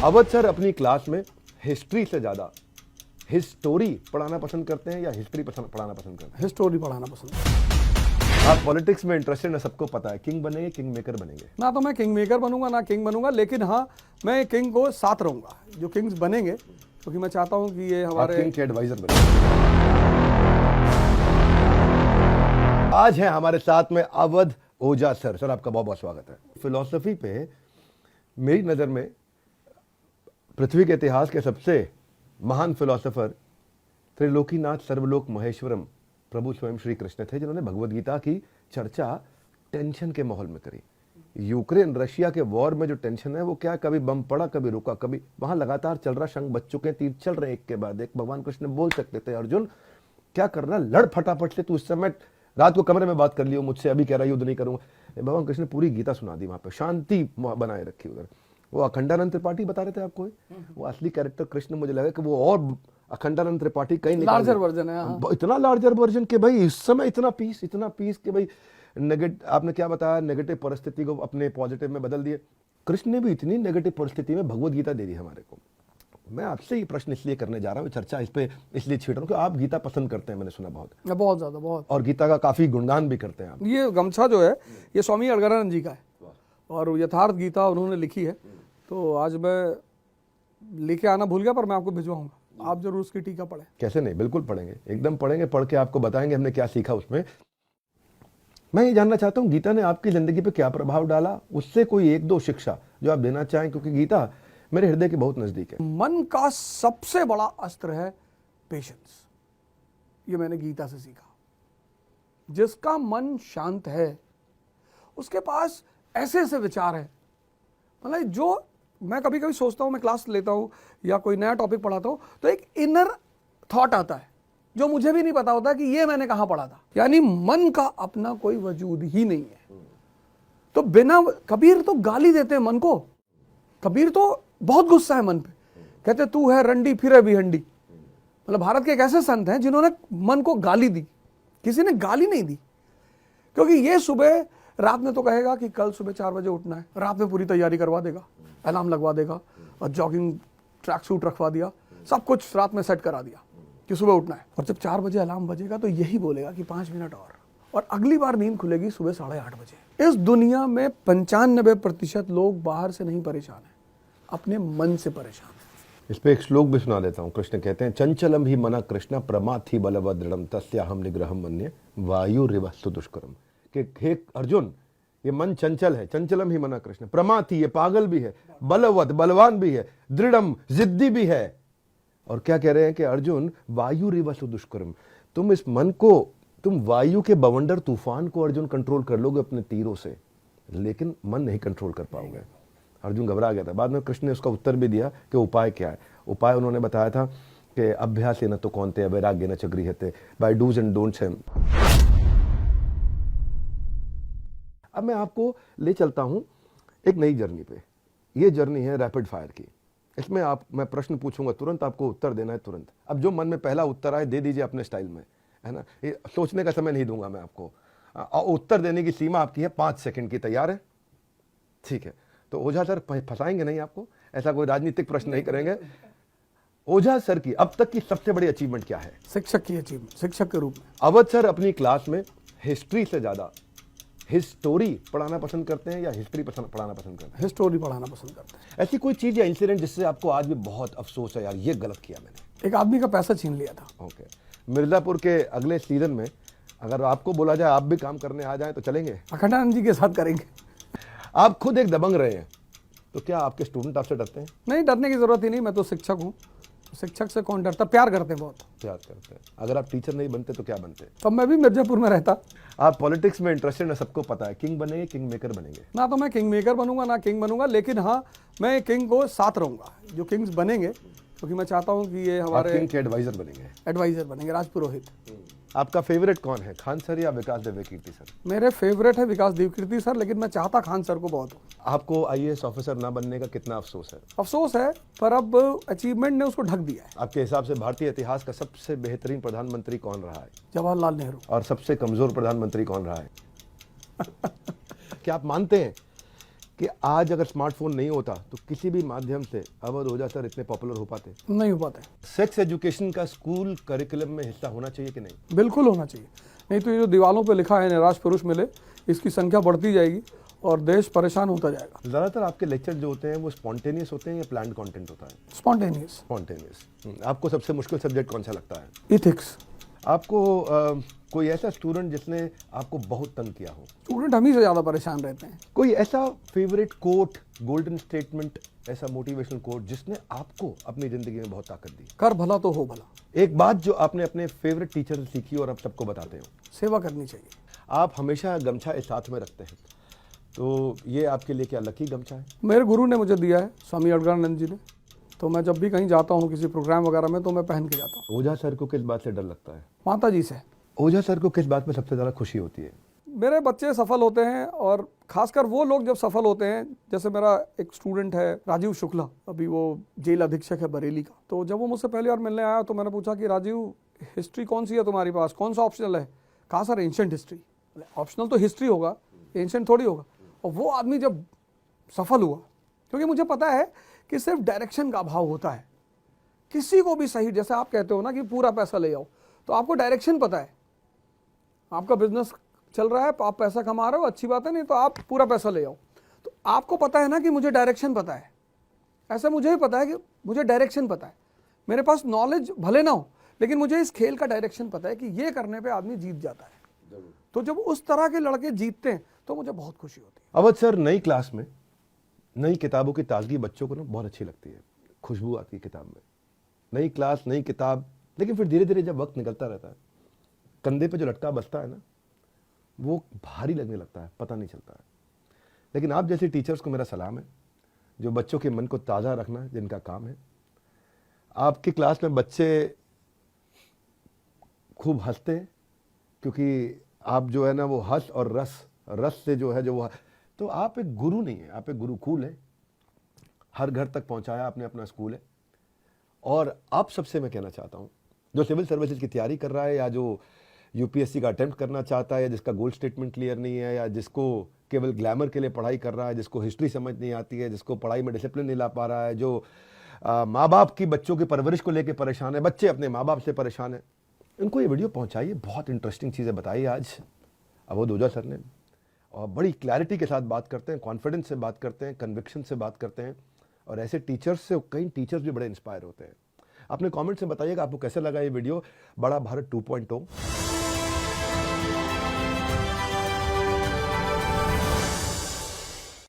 Awadh sir अपनी class में history से ज्यादा हिस्टोरी पढ़ाना पसंद करते हैं या हिस्ट्री पढ़ाना पसंद करते हैं? हिस्टोरी पढ़ाना पसंद है। आप पॉलिटिक्स में इंटरेस्टेड है, सबको पता है। किंग बनेंगे, किंग मेकर बनेंगे? ना तो मैं किंग मेकर बनूंगा ना किंग बनूंगा, लेकिन हाँ मैं किंग को साथ रहूंगा जो किंग्स बनेंगे, क्योंकि मैं चाहता हूं कि ये हमारे किंग के एडवाइजर बनेंगे। आज है हमारे साथ में अवध ओझा सर। सर आपका बहुत बहुत स्वागत है। फिलॉसफी पे मेरी नजर में पृथ्वी के इतिहास के सबसे महान फिलोसोफर त्रिलोकीनाथ सर्वलोक महेश्वरम प्रभु स्वयं श्री कृष्ण थे, जिन्होंने भगवद गीता की चर्चा टेंशन के माहौल में करी। यूक्रेन रशिया के वॉर में जो टेंशन है वो क्या, कभी बम पड़ा, कभी रुका, कभी वहां लगातार चल रहा, शंख बज चुके हैं, तीर चल रहे एक के बाद एक। भगवान कृष्ण बोल सकते थे, अर्जुन क्या करना, लड़ फटाफट से, तू इस समय रात को कमरे में बात कर लियो मुझसे, अभी कह रहा युद्ध नहीं करूंगा। भगवान कृष्ण ने पूरी गीता सुना दी, वहां पे शांति बनाए रखी उधर। वो अखंडानंद त्रिपाठी बता रहे थे आपको, वो असली कैरेक्टर कृष्ण, मुझे लगा कि वो और अखंडानंद त्रिपाठी कहीं लार्जर वर्जन है। हाँ। इतना लार्जर वर्जन के भाई इस समय इतना पीस के भाई आपने क्या बताया, नेगेटिव परिस्थिति को अपने पॉजिटिव में बदल दिए। कृष्ण ने भी इतनी नेगेटिव परिस्थिति में भगवद गीता दे दी हमारे को। मैं आपसे ये प्रश्न इसलिए करने जा रहा हूँ, चर्चा इस पे इसलिए छेड़ रहा हूँ कि आप गीता पसंद करते हैं, मैंने सुना बहुत ज्यादा, बहुत। और गीता का काफी गुणगान भी करते हैं आप। ये गमछा जो है ये स्वामी अड़गड़ानंद जी का है और यथार्थ गीता उन्होंने लिखी है। तो आज मैं लेके आना भूल गया, पर मैं आपको भिजवाऊंगा, आप जरूर उसकी टीका पढ़ें। कैसे नहीं, बिल्कुल पढ़ेंगे, एकदम पढ़ेंगे, पढ़ के आपको बताएंगे हमने क्या सीखा उसमें। मैं ये जानना चाहता हूँ गीता ने आपकी जिंदगी पे क्या प्रभाव डाला, उससे कोई एक दो शिक्षा जो आप देना चाहें, क्योंकि गीता मेरे हृदय के बहुत नजदीक है। मन का सबसे बड़ा अस्त्र है पेशेंस। ये मैंने गीता से सीखा। जिसका मन शांत है उसके पास ऐसे ऐसे विचार है, मतलब जो मैं कभी कभी सोचता हूँ, मैं क्लास लेता हूँ या कोई नया टॉपिक पढ़ाता हूँ तो एक इनर थॉट आता है जो मुझे भी नहीं पता होता कि ये मैंने कहाँ पढ़ा था। यानी मन का अपना कोई वजूद ही नहीं है। तो बिना, कबीर तो गाली देते हैं मन को। कबीर तो बहुत गुस्सा है मन पे, कहते तू है रंडी फिर भी हंडी। मतलब भारत के एक ऐसे संत हैं जिन्होंने मन को गाली दी, किसी ने गाली नहीं दी। क्योंकि ये सुबह रात में तो कहेगा कि कल सुबह 4 बजे उठना है, रात में पूरी तैयारी करवा देगा, अलार्म लगवा देगा और जॉगिंग ट्रैक सूट रखवा दिया, सब कुछ रात में सेट करा दिया कि सुबह उठना है। और जब 4 बजे अलार्म बजेगा तो यही बोलेगा कि 5 मिनट और अगली बार नींद खुलेगी सुबह 8:30 बजे। इस दुनिया में 95% लोग बाहर से नहीं परेशान है, अपने मन से परेशान है। इस पे एक श्लोक भी सुना देता हूँ। कृष्ण कहते हैं, चंचलम ही मना कृष्ण प्रमाथि बलवद दृढ़म तस्याहम निग्रहम मन्ये वायुरिवस्तु दुष्करम। कि हे अर्जुन, ये मन चंचल है, चंचलम ही मना कृष्ण, प्रमाथि ये पागल भी है, बलवद बलवान भी है, दृढ़म जिद्दी भी है। और क्या कह रहे हैं कि अर्जुन वायुरिवस्तु दुष्करम, तुम इस मन को, तुम वायु के बवंडर तूफान को अर्जुन कंट्रोल कर लोगे अपने तीरों से, लेकिन मन नहीं कंट्रोल कर पाओगे। अर्जुन घबरा गया था। बाद में कृष्ण ने उसका उत्तर भी दिया कि उपाय क्या है। उपाय उन्होंने बताया था कि अभ्यास न तो कौनते वैराग्य न च गृह्यते, बाय डूज एंड डोंट्स है। अब मैं आपको ले चलता हूं एक नई जर्नी पे। ये जर्नी है रैपिड फायर की। इसमें मैं प्रश्न पूछूंगा, तुरंत आपको उत्तर देना है, तुरंत। अब जो मन में पहला उत्तर आए दे दीजिए अपने स्टाइल में, है ना। ये सोचने का समय नहीं दूंगा मैं आपको। उत्तर देने की सीमा आपकी है 5 सेकंड की। तैयार है? ठीक है। तो ओझा सर फंसाएंगे नहीं आपको, ऐसा कोई राजनीतिक प्रश्न नहीं करेंगे। ओझा सर की अब तक की सबसे बड़ी अचीवमेंट क्या है? शिक्षक की अचीवमेंट, शिक्षक के रूप में। अवध सर अपनी क्लास में हिस्ट्री से ज्यादा हिस्टोरी पढ़ाना पसंद करते हैं या हिस्ट्री पढ़ाना पसंद करते हैं? हिस्टोरी पढ़ाना पसंद करते हैं। ऐसी कोई चीज या इंसिडेंट जिससे आपको आज भी बहुत अफसोस है, यार ये गलत किया मैंने? एक आदमी का पैसा छीन लिया था। ओके। मिर्जापुर के अगले सीजन में अगर आपको बोला जाए आप भी काम करने आ जाए तो चलेंगे? अखंडानंद जी के साथ करेंगे। आप खुद एक दबंग रहे हैं, तो क्या आपके स्टूडेंट आपसे डरते हैं? नहीं, डरने की जरूरत ही नहीं, मैं तो शिक्षक हूँ। शिक्षक से कौन डरता? प्यार करते हैं, बहुत प्यार करते हैं। अगर आप टीचर नहीं बनते तो क्या बनते? तब मैं भी मिर्जापुर में रहता। आप पॉलिटिक्स में इंटरेस्टेड है, सबको पता है। किंग बनेंगे, किंग मेकर बनेंगे? ना तो मैं किंग मेकर बनूंगा ना किंग बनूंगा, लेकिन हाँ मैं किंग को साथ रहूंगा जो किंग्स बनेंगे, क्योंकि मैं चाहता हूँ कि ये हमारे किंग के एडवाइजर बनेंगे। राजपुरोहित। आपका फेवरेट कौन है, खान सर या विकास देवकीर्ति सर? मेरे फेवरेट है विकास देवकीर्ति सर, लेकिन मैं चाहता खान सर को बहुत हूँ। आपको आईएएस ऑफिसर ना बनने का कितना अफसोस है? अफसोस है, पर अब अचीवमेंट ने उसको ढक दिया है। आपके हिसाब से भारतीय इतिहास का सबसे बेहतरीन प्रधानमंत्री कौन रहा है? जवाहरलाल नेहरू। और सबसे कमजोर प्रधानमंत्री कौन रहा है? क्या आप मानते हैं कि आज अगर स्मार्टफोन नहीं होता तो किसी भी माध्यम से अवध ओझा सर इतने पॉपुलर हो पाते? नहीं हो पाते। सेक्स एजुकेशन का स्कूल करिकुलम में हिस्सा होना चाहिए कि नहीं? बिल्कुल होना चाहिए, नहीं तो ये जो दीवालों पे लिखा है निराश पुरुष मिले, इसकी संख्या बढ़ती जाएगी और देश परेशान होता जाएगा। ज़्यादातर आपके लेक्चर जो होते हैं वो स्पॉन्टेनियस होते हैं या प्लान्ड कंटेंट होता है? स्पॉन्टेनियस। स्पॉन्टेनियस। आपको सबसे मुश्किल सब्जेक्ट कौन सा लगता है? इथिक्स। आपको कोई ऐसा स्टूडेंट जिसने आपको बहुत तंग किया हो? स्टूडेंट हम ही से ज़्यादा परेशान रहते हैं। कोई ऐसा फेवरेट कोट, गोल्डन स्टेटमेंट, ऐसा मोटिवेशनल कोट जिसने आपको अपनी जिंदगी में बहुत ताकत दी? कर भला तो हो भला। एक बात जो आपने अपने फेवरेट टीचर से सीखी और अब सबको बताते हो? सेवा करनी चाहिए। आप हमेशा गमछा एक साथ में रखते हैं, तो ये आपके लिए क्या लकी गमछा है? मेरे गुरु ने मुझे दिया है, स्वामी अडगानंद जी ने, तो मैं जब भी कहीं जाता हूँ किसी प्रोग्राम वगैरह में तो मैं पहन के जाता हूँ। ओझा सर को किस बात से डर लगता है? माता जी से। ओझा सर को किस बात में सबसे ज़्यादा खुशी होती है? मेरे बच्चे सफल होते हैं और खासकर वो लोग जब सफल होते हैं, जैसे मेरा एक स्टूडेंट है राजीव शुक्ला, अभी वो जेल अधीक्षक है बरेली का। तो जब वो मुझसे पहली बार मिलने आया तो मैंने पूछा कि राजीव हिस्ट्री कौन सी है तुम्हारे पास, कौन सा ऑप्शनल है? कहा सर एंशिएंट हिस्ट्री। ऑप्शनल तो हिस्ट्री होगा, एंशिएंट थोड़ी होगा। और वो आदमी जब सफल हुआ, क्योंकि मुझे पता है कि सिर्फ डायरेक्शन का अभाव होता है। किसी को भी सही, जैसे आप कहते हो ना कि पूरा पैसा ले आओ, तो आपको डायरेक्शन पता है, आपका बिजनेस चल रहा है, आप पैसा कमा रहे हो, अच्छी बात है, नहीं तो आप पूरा पैसा ले आओ। तो आपको पता है ना कि मुझे डायरेक्शन पता है, ऐसा मुझे ही पता है कि मुझे डायरेक्शन पता है। मेरे पास नॉलेज भले ना हो, लेकिन मुझे इस खेल का डायरेक्शन पता है कि ये करने पे आदमी जीत जाता है। तो जब उस तरह के लड़के जीतते हैं तो मुझे बहुत खुशी होती है। अवध सर, नई क्लास में नई किताबों की ताजगी बच्चों को ना बहुत अच्छी लगती है, खुशबू आती है किताब में। नई क्लास, नई किताब, लेकिन फिर धीरे धीरे जब वक्त निकलता रहता है, कंधे पे जो लटका बसता है ना, वो भारी लगने लगता है, पता नहीं चलता है। लेकिन आप जैसे टीचर्स को मेरा सलाम है, जो बच्चों के मन को ताज़ा रखना जिनका काम है। आपकी क्लास में बच्चे खूब हंसते हैं, क्योंकि आप जो है ना वो हंस और रस से जो है जो वो, तो आप एक गुरु नहीं है, आप एक गुरुकुल है। हर घर तक पहुंचाया आपने अपना स्कूल है। और आप सबसे मैं कहना चाहता हूं, जो सिविल सर्विसेज की तैयारी कर रहा है, या जो यूपीएससी का अटेम्प्ट करना चाहता है, या जिसका गोल्ड स्टेटमेंट क्लियर नहीं है, या जिसको केवल ग्लैमर के लिए पढ़ाई कर रहा है, जिसको हिस्ट्री समझ नहीं आती है, जिसको पढ़ाई में डिसिप्लिन नहीं ला पा रहा है, जो माँ बाप की बच्चों की परवरिश को लेकर परेशान है, बच्चे अपने माँ बाप से परेशान है, इनको ये वीडियो पहुंचाइए। बहुत इंटरेस्टिंग चीज़ें बताई आज अवध ओझा सर ने, और बड़ी क्लैरिटी के साथ बात करते हैं, कॉन्फिडेंस से बात करते हैं, कन्विक्शन से बात करते हैं, और ऐसे टीचर्स से कई टीचर्स भी बड़े इंस्पायर होते हैं। अपने कमेंट से बताइएगा आपको कैसे लगा ये वीडियो। बड़ा भारत 2.0।